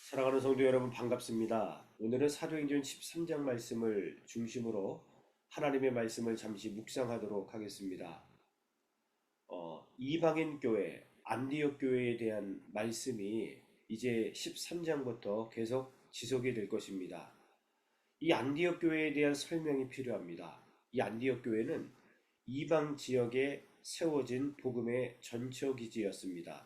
사랑하는 성도 여러분 반갑습니다. 오늘은 사도행전 13장 말씀을 중심으로 하나님의 말씀을 잠시 묵상하도록 하겠습니다. 이방인 교회, 안디옥 교회에 대한 말씀이 이제 13장부터 계속 지속이 될 것입니다. 이 안디옥 교회에 대한 설명이 필요합니다. 이 안디옥 교회는 이방 지역에 세워진 복음의 전처기지였습니다.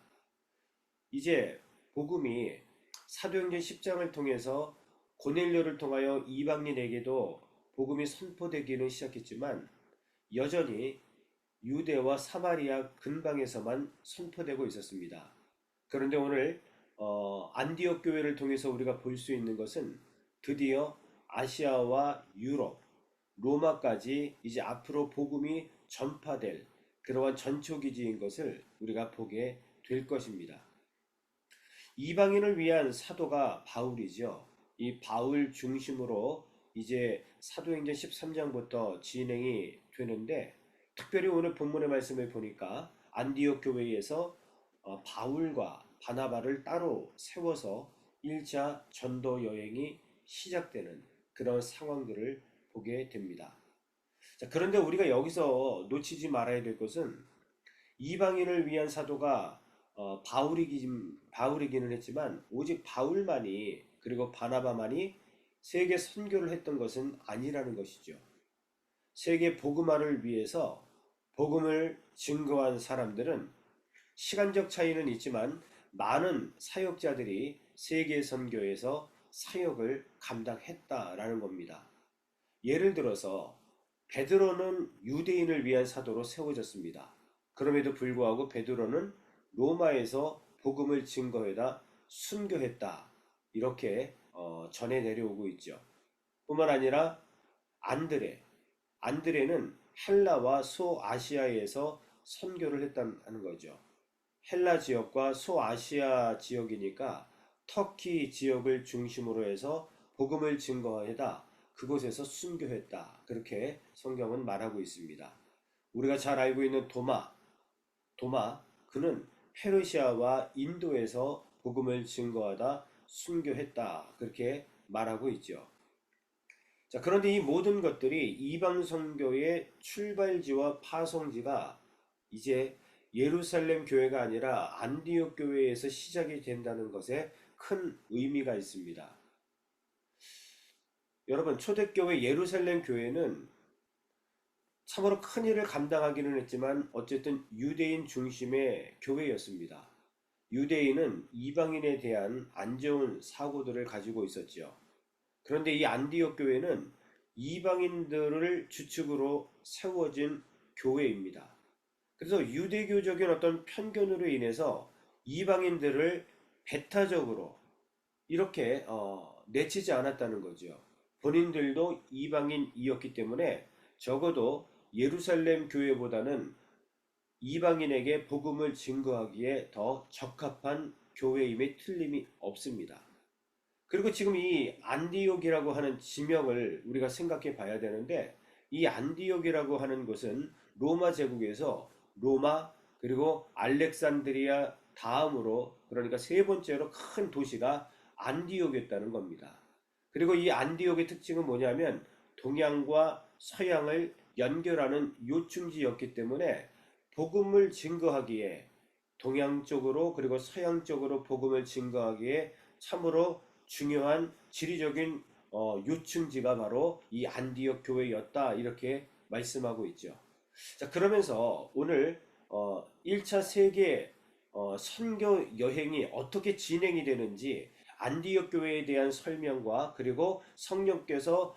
이제 복음이 사도행전 10장을 통해서 고넬료를 통하여 이방인에게도 복음이 선포되기는 시작했지만 여전히 유대와 사마리아 근방에서만 선포되고 있었습니다. 그런데 오늘 안디옥 교회를 통해서 우리가 볼 수 있는 것은 드디어 아시아와 유럽, 로마까지 이제 앞으로 복음이 전파될 그러한 전초기지인 것을 우리가 보게 될 것입니다. 이방인을 위한 사도가 바울이죠. 이 바울 중심으로 이제 사도행전 13장부터 진행이 되는데, 특별히 오늘 본문의 말씀을 보니까 안디옥 교회에서 바울과 바나바를 따로 세워서 1차 전도 여행이 시작되는 그런 상황들을 보게 됩니다. 자, 그런데 우리가 여기서 놓치지 말아야 될 것은 이방인을 위한 사도가 바울이기는 했지만 오직 바울만이 그리고 바나바만이 세계 선교를 했던 것은 아니라는 것이죠. 세계 복음화를 위해서 복음을 증거한 사람들은 시간적 차이는 있지만 많은 사역자들이 세계 선교에서 사역을 감당했다라는 겁니다. 예를 들어서 베드로는 유대인을 위한 사도로 세워졌습니다. 그럼에도 불구하고 베드로는 로마에서 복음을 증거해다 순교했다. 이렇게 전해 내려오고 있죠. 뿐만 아니라 안드레는 헬라와 소아시아에서 선교를 했다는 거죠. 헬라 지역과 소아시아 지역이니까 터키 지역을 중심으로 해서 복음을 증거해다 그곳에서 순교했다. 그렇게 성경은 말하고 있습니다. 우리가 잘 알고 있는 도마, 그는 페르시아와 인도에서 복음을 증거하다 순교했다. 그렇게 말하고 있죠. 자, 그런데 이 모든 것들이 이방 선교의 출발지와 파송지가 이제 예루살렘 교회가 아니라 안디옥 교회에서 시작이 된다는 것에 큰 의미가 있습니다. 여러분, 초대교회 예루살렘 교회는 참으로 큰 일을 감당하기는 했지만 어쨌든 유대인 중심의 교회였습니다. 유대인은 이방인에 대한 안 좋은 사고들을 가지고 있었죠. 그런데 이 안디옥 교회는 이방인들을 주축으로 세워진 교회입니다. 그래서 유대교적인 어떤 편견으로 인해서 이방인들을 배타적으로 이렇게 내치지 않았다는 거죠. 본인들도 이방인이었기 때문에 적어도 예루살렘 교회보다는 이방인에게 복음을 증거하기에 더 적합한 교회임에 틀림이 없습니다. 그리고 지금 이 안디옥이라고 하는 지명을 우리가 생각해 봐야 되는데, 이 안디옥이라고 하는 곳은 로마 제국에서 로마 그리고 알렉산드리아 다음으로, 그러니까 세 번째로 큰 도시가 안디옥이었다는 겁니다. 그리고 이 안디옥의 특징은 뭐냐면 동양과 서양을 연결하는 요충지였기 때문에 복음을 증거하기에, 동양 쪽으로 그리고 서양 쪽으로 복음을 증거하기에 참으로 중요한 지리적인 요충지가 바로 이 안디옥 교회였다, 이렇게 말씀하고 있죠. 자, 그러면서 오늘 1차 세계 선교 여행이 어떻게 진행이 되는지 안디옥 교회에 대한 설명과 그리고 성령께서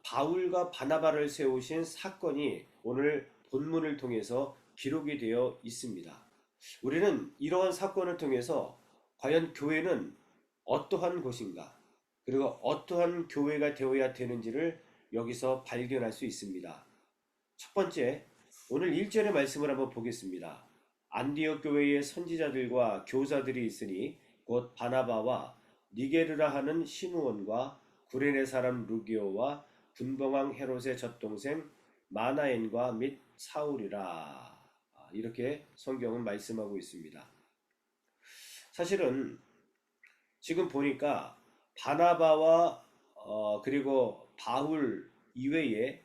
바울과 바나바를 세우신 사건이 오늘 본문을 통해서 기록이 되어 있습니다. 우리는 이러한 사건을 통해서 과연 교회는 어떠한 곳인가, 그리고 어떠한 교회가 되어야 되는지를 여기서 발견할 수 있습니다. 첫 번째, 오늘 1절의 말씀을 한번 보겠습니다. 안디옥 교회의 선지자들과 교사들이 있으니 곧 바나바와 니게르라 하는 시므온과 구레네 사람 루기오와 분봉왕 헤롯의 젖동생 마나엔과 및 사울이라. 이렇게 성경은 말씀하고 있습니다. 사실은 지금 보니까 바나바와 그리고 바울 이외에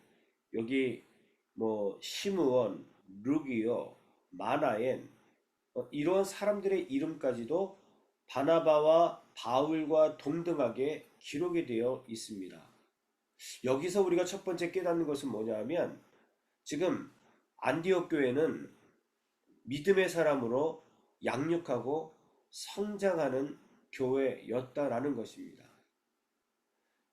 여기 뭐 시므온, 루기오, 마나엔 이러한 사람들의 이름까지도 바나바와 바울과 동등하게 기록이 되어 있습니다. 여기서 우리가 첫 번째 깨닫는 것은 뭐냐 하면 지금 안디옥 교회는 믿음의 사람으로 양육하고 성장하는 교회였다라는 것입니다.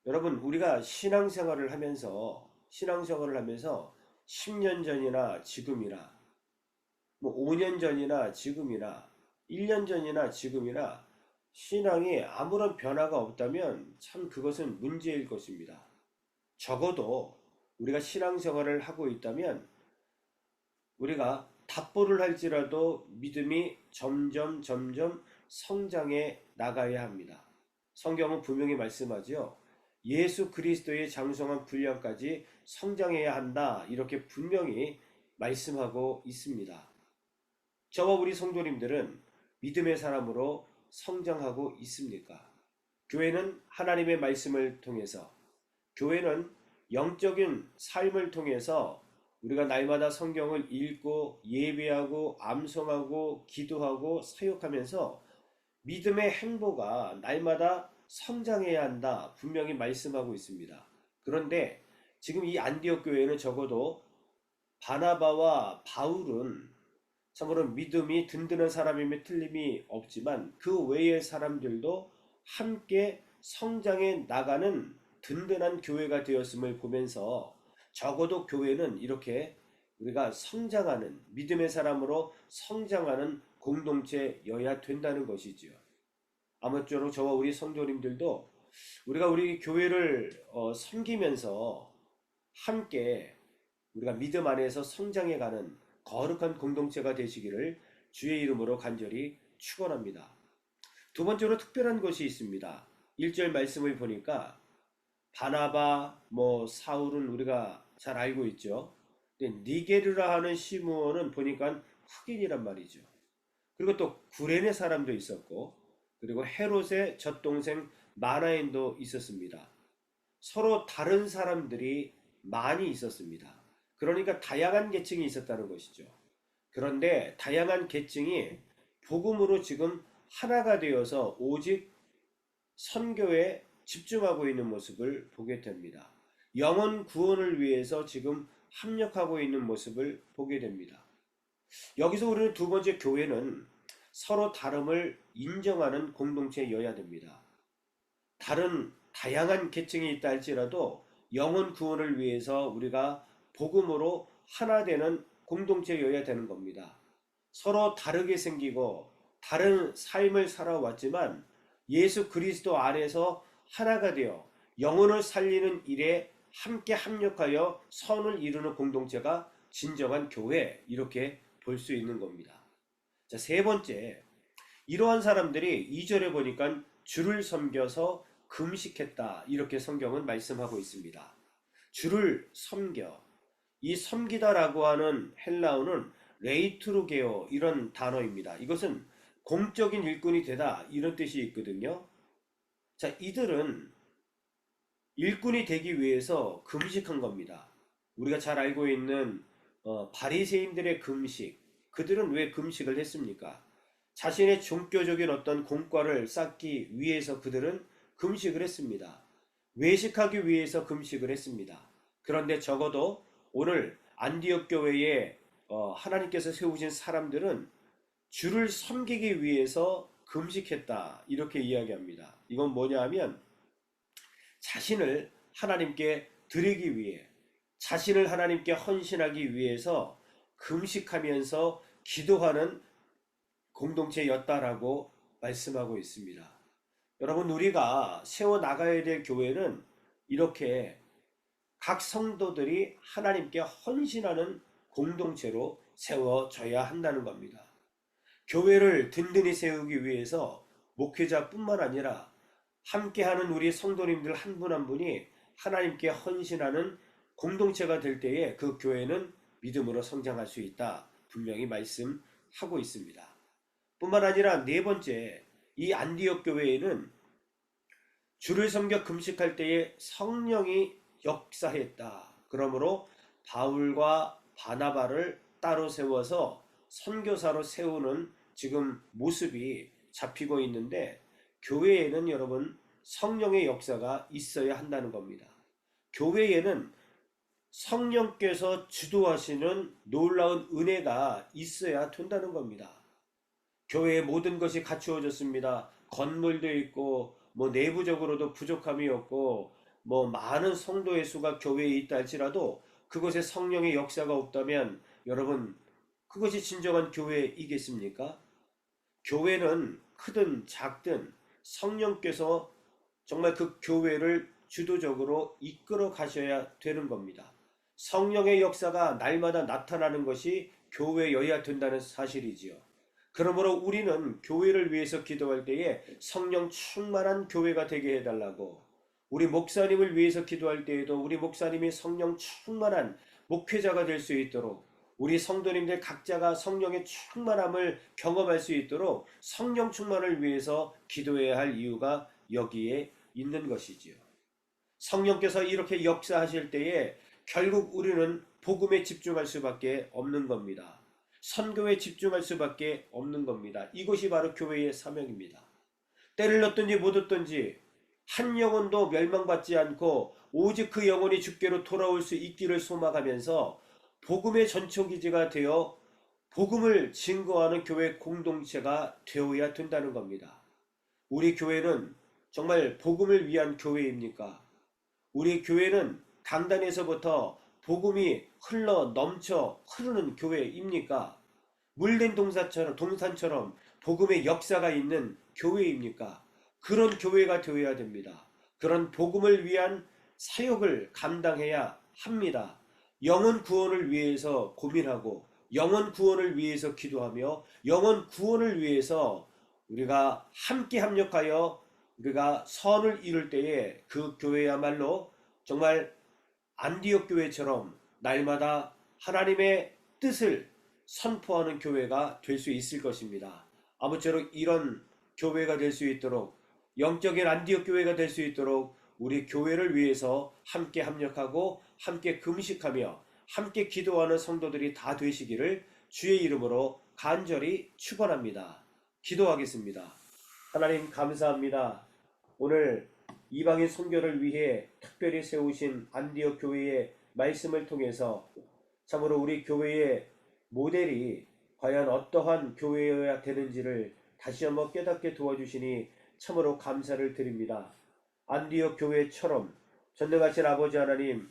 여러분, 우리가 신앙생활을 하면서 10년 전이나 지금이나 뭐 5년 전이나 지금이나 1년 전이나 지금이나 신앙에 아무런 변화가 없다면 참 그것은 문제일 것입니다. 적어도 우리가 신앙생활을 하고 있다면 우리가 답보를 할지라도 믿음이 점점 성장해 나가야 합니다. 성경은 분명히 말씀하지요. 예수 그리스도의 장성한 분량까지 성장해야 한다. 이렇게 분명히 말씀하고 있습니다. 저와 우리 성도님들은 믿음의 사람으로 성장하고 있습니까? 교회는 하나님의 말씀을 통해서, 교회는 영적인 삶을 통해서 우리가 날마다 성경을 읽고 예배하고 암송하고 기도하고 사역하면서 믿음의 행보가 날마다 성장해야 한다. 분명히 말씀하고 있습니다. 그런데 지금 이 안디옥 교회는 적어도 바나바와 바울은 참으로 믿음이 든든한 사람임에 틀림이 없지만 그 외의 사람들도 함께 성장해 나가는 든든한 교회가 되었음을 보면서 적어도 교회는 이렇게 우리가 성장하는 믿음의 사람으로 성장하는 공동체여야 된다는 것이지요. 아무쪼록 저와 우리 성도님들도 우리가 우리 교회를 섬기면서 함께 우리가 믿음 안에서 성장해가는 거룩한 공동체가 되시기를 주의 이름으로 간절히 축원합니다. 두 번째로 특별한 것이 있습니다. 1절 말씀을 보니까 바나바, 사울은 우리가 잘 알고 있죠. 근데 니게르라 하는 시므온은 보니까 흑인이란 말이죠. 그리고 또 구레네 사람도 있었고, 그리고 헤롯의 젖동생 마나엔도 있었습니다. 서로 다른 사람들이 많이 있었습니다. 그러니까 다양한 계층이 있었다는 것이죠. 그런데 다양한 계층이 복음으로 지금 하나가 되어서 오직 선교에 집중하고 있는 모습을 보게 됩니다. 영혼 구원을 위해서 지금 합력하고 있는 모습을 보게 됩니다. 여기서 우리는 두 번째, 교회는 서로 다름을 인정하는 공동체여야 됩니다. 다양한 계층이 있다 할지라도 영혼 구원을 위해서 우리가 복음으로 하나 되는 공동체여야 되는 겁니다. 서로 다르게 생기고 다른 삶을 살아왔지만 예수 그리스도 안에서 하나가 되어 영혼을 살리는 일에 함께 합력하여 선을 이루는 공동체가 진정한 교회, 이렇게 볼 수 있는 겁니다. 자, 세 번째, 이러한 사람들이 2절에 보니까 주를 섬겨서 금식했다, 이렇게 성경은 말씀하고 있습니다. 주를 섬겨, 이 섬기다라고 하는 헬라어는 레이투르게오, 이런 단어입니다. 이것은 공적인 일꾼이 되다, 이런 뜻이 있거든요. 자, 이들은 일꾼이 되기 위해서 금식한 겁니다. 우리가 잘 알고 있는 바리새인들의 금식, 그들은 왜 금식을 했습니까? 자신의 종교적인 어떤 공과를 쌓기 위해서 그들은 금식을 했습니다. 외식하기 위해서 금식을 했습니다. 그런데 적어도 오늘 안디옥 교회에 하나님께서 세우신 사람들은 주를 섬기기 위해서 금식했다, 이렇게 이야기합니다. 이건 뭐냐 하면 자신을 하나님께 드리기 위해, 자신을 하나님께 헌신하기 위해서 금식하면서 기도하는 공동체였다라고 말씀하고 있습니다. 여러분, 우리가 세워나가야 될 교회는 이렇게 각 성도들이 하나님께 헌신하는 공동체로 세워져야 한다는 겁니다. 교회를 든든히 세우기 위해서 목회자뿐만 아니라 함께하는 우리 성도님들 한 분 한 분이 하나님께 헌신하는 공동체가 될 때에 그 교회는 믿음으로 성장할 수 있다, 분명히 말씀하고 있습니다. 뿐만 아니라 네 번째, 이 안디옥 교회에는 주를 섬겨 금식할 때에 성령이 역사했다. 그러므로 바울과 바나바를 따로 세워서 선교사로 세우는 지금 모습이 잡히고 있는데, 교회에는 여러분 성령의 역사가 있어야 한다는 겁니다. 교회에는 성령께서 주도하시는 놀라운 은혜가 있어야 된다는 겁니다. 교회의 모든 것이 갖추어졌습니다. 건물도 있고 내부적으로도 부족함이 없고 많은 성도의 수가 교회에 있다 할지라도 그곳에 성령의 역사가 없다면 여러분, 그것이 진정한 교회이겠습니까? 교회는 크든 작든 성령께서 정말 그 교회를 주도적으로 이끌어 가셔야 되는 겁니다. 성령의 역사가 날마다 나타나는 것이 교회여야 된다는 사실이지요. 그러므로 우리는 교회를 위해서 기도할 때에 성령 충만한 교회가 되게 해달라고, 우리 목사님을 위해서 기도할 때에도 우리 목사님이 성령 충만한 목회자가 될 수 있도록, 우리 성도님들 각자가 성령의 충만함을 경험할 수 있도록 성령 충만을 위해서 기도해야 할 이유가 여기에 있는 것이지요. 성령께서 이렇게 역사하실 때에 결국 우리는 복음에 집중할 수밖에 없는 겁니다. 선교에 집중할 수밖에 없는 겁니다. 이것이 바로 교회의 사명입니다. 때를 얻든지 못 얻든지 한 영혼도 멸망받지 않고 오직 그 영혼이 주께로 돌아올 수 있기를 소망하면서 복음의 전초기지가 되어 복음을 증거하는 교회 공동체가 되어야 된다는 겁니다. 우리 교회는 정말 복음을 위한 교회입니까? 우리 교회는 강단에서부터 복음이 흘러 넘쳐 흐르는 교회입니까? 물된 동산처럼 복음의 역사가 있는 교회입니까? 그런 교회가 되어야 됩니다. 그런 복음을 위한 사역을 감당해야 합니다. 영혼 구원을 위해서 고민하고 영혼 구원을 위해서 기도하며 영혼 구원을 위해서 우리가 함께 합력하여 우리가 선을 이룰 때에 그 교회야말로 정말 안디옥 교회처럼 날마다 하나님의 뜻을 선포하는 교회가 될 수 있을 것입니다. 아무쪼록 이런 교회가 될 수 있도록, 영적인 안디옥 교회가 될 수 있도록 우리 교회를 위해서 함께 합력하고 함께 금식하며 함께 기도하는 성도들이 다 되시기를 주의 이름으로 간절히 축원합니다. 기도하겠습니다. 하나님 감사합니다. 오늘 이방인 선교를 위해 특별히 세우신 안디옥 교회의 말씀을 통해서 참으로 우리 교회의 모델이 과연 어떠한 교회여야 되는지를 다시 한번 깨닫게 도와주시니 참으로 감사를 드립니다. 안디옥 교회처럼 전능하신 아버지 하나님,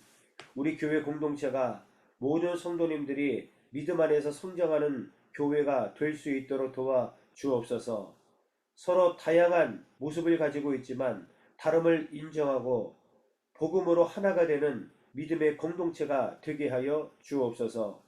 우리 교회 공동체가 모든 성도님들이 믿음 안에서 성장하는 교회가 될 수 있도록 도와 주옵소서. 서로 다양한 모습을 가지고 있지만 다름을 인정하고 복음으로 하나가 되는 믿음의 공동체가 되게 하여 주옵소서.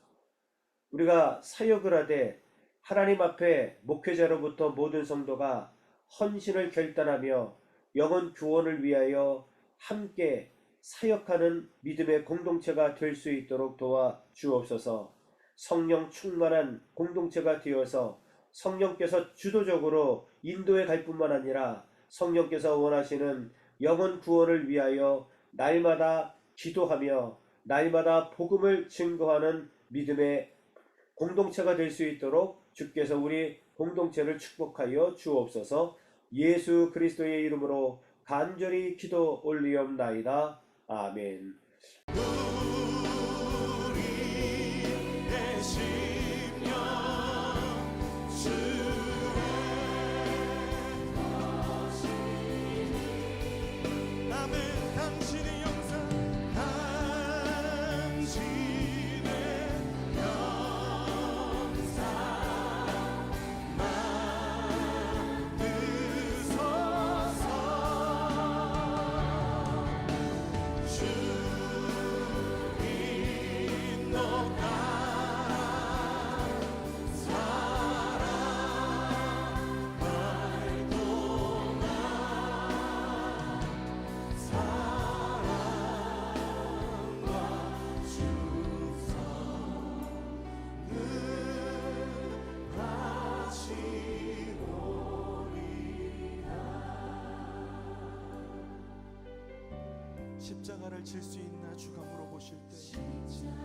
우리가 사역을 하되 하나님 앞에 목회자로부터 모든 성도가 헌신을 결단하며 영혼 구원을 위하여 함께 사역하는 믿음의 공동체가 될 수 있도록 도와 주옵소서. 성령 충만한 공동체가 되어서 성령께서 주도적으로 인도해 갈 뿐만 아니라 성령께서 원하시는 영혼 구원을 위하여 날마다 기도하며 날마다 복음을 증거하는 믿음의 공동체가 될 수 있도록 주께서 우리 공동체를 축복하여 주옵소서. 예수 그리스도의 이름으로 간절히 기도 올리옵나이다. 아멘. 십자가를 질 수 있나 주가 물어보실 때 십자가를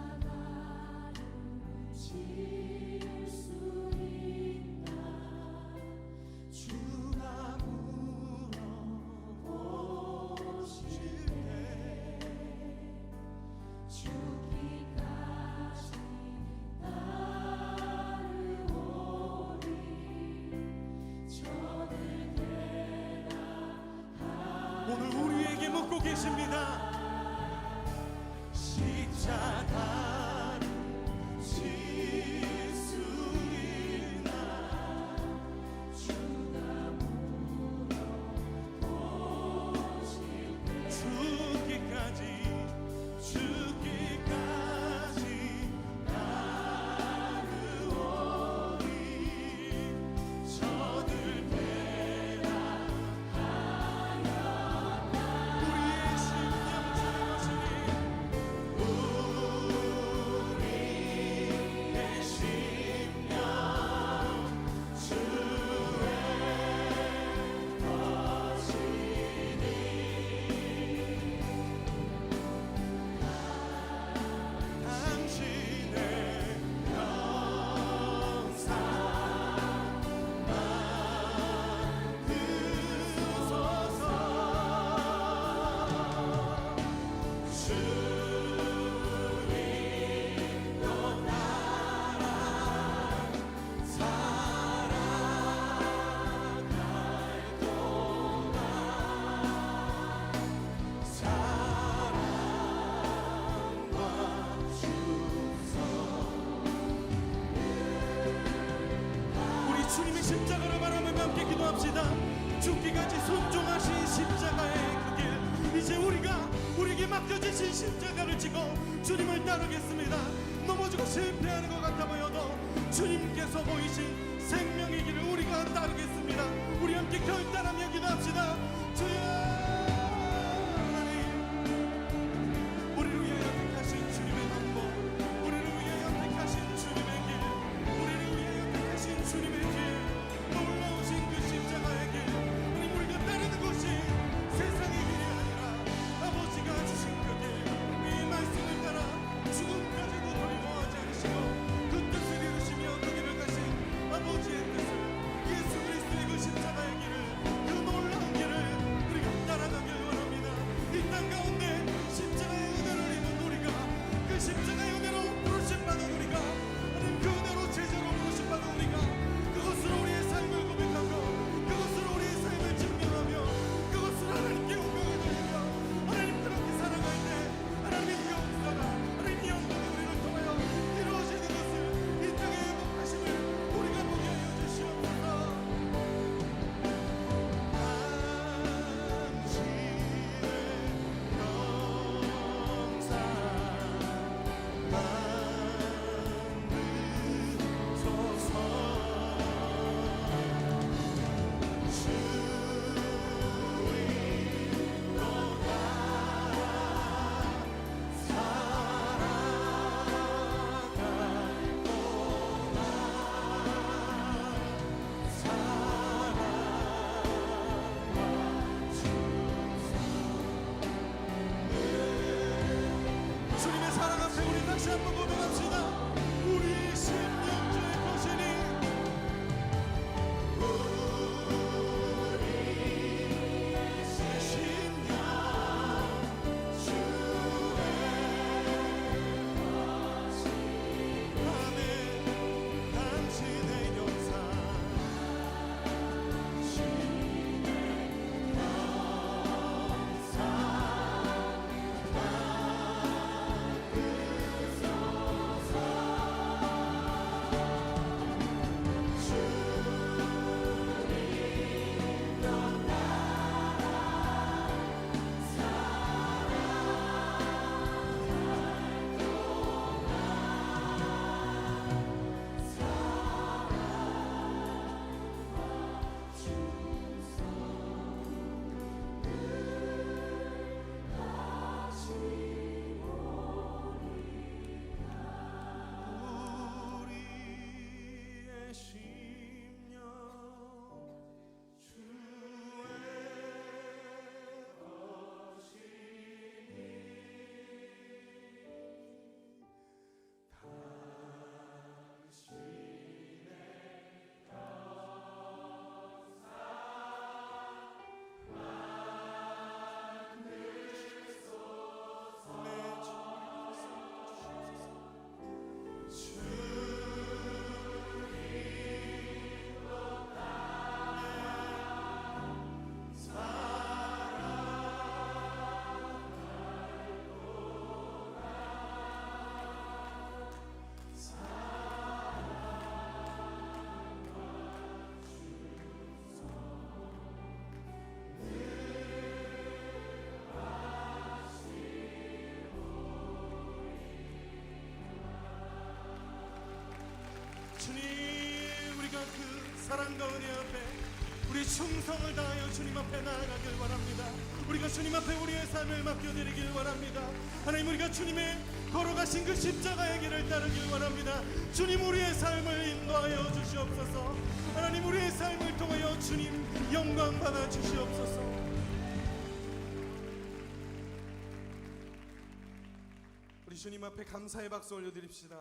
질 수 있나 주가 물어보실 때 죽기까지 따르오리 저를 오늘 우리에게 묻고 계십니다. 십자가를 질 수 있나 주가 물어보실 때 죽기까지 따르오리 저들 우리의 심령 주의 우리의 심령 당신의 영상 만드소서 주님도 나랑 살아갈 동안 사랑과 주소 우리 주님의 십자가를 바라보며 함께 기도합시다. 죽기까지 순종하신 십자가의 그 길 이제 우리에게 맡겨주신 십자가를 지고 주님을 따르겠습니다. 넘어지고 실패하는 것 같아 보여도 주님께서 보이신 생명의 길을 우리가 따르겠습니다. 우리 함께 결단하며 기도합시다. 주여 하나님 우리를 위하여 택하신 주님의 방법 우리를 위하여 택하신 주님의 길 우리를 위하여 택하신 주님의 길 놀라우신 그 십자가의 길 우리가 따르는 것이 세상의 길이 아니라 아버지가 주신 그 길 이 말씀을 따라 죽음까지도 두려워하지 않으시고 그 뜻을 이루시며 그 길을 가신 아버지의 뜻을 예수 그리스도의 그 십자가의 길을 그 놀라운 길을 우리가 따라가길 원합니다. 이 땅 가운데 십자가의 은혜를 입은 우리가 그 십자가의 은혜로 부르심받은 우리가 하나님 그 은혜로 제자로 부르심받은 우리가 그것으로 우리의 삶을 고백하고 그것으로 우리의 삶을 증명하며 그것으로 하나님께 영광을 돌리며 하나님 그렇게 살아갈 때 하나님의 역사가 하나님의 영광이 우리를 통하여 이루어지는 것을 이 땅의 행복하심을 우리가 보게 하여 주시옵소서. 주님의 사랑 앞에 우리 다시 한번 고백합시다. 우리의 심령주의 거신이 우리의 심령 주의 거신 아멘 당신의 영상 사랑과 은혜 앞에 우리 충성을 다하여 주님 앞에 나아가길 바랍니다. 우리가 주님 앞에 우리의 삶을 맡겨드리길 바랍니다. 하나님, 우리가 주님의 걸어가신 그 십자가의 길을 따르길 바랍니다. 주님, 우리의 삶을 인도하여 주시옵소서. 하나님, 우리의 삶을 통하여 주님 영광 받아 주시옵소서. 우리 주님 앞에 감사의 박수 올려드립시다.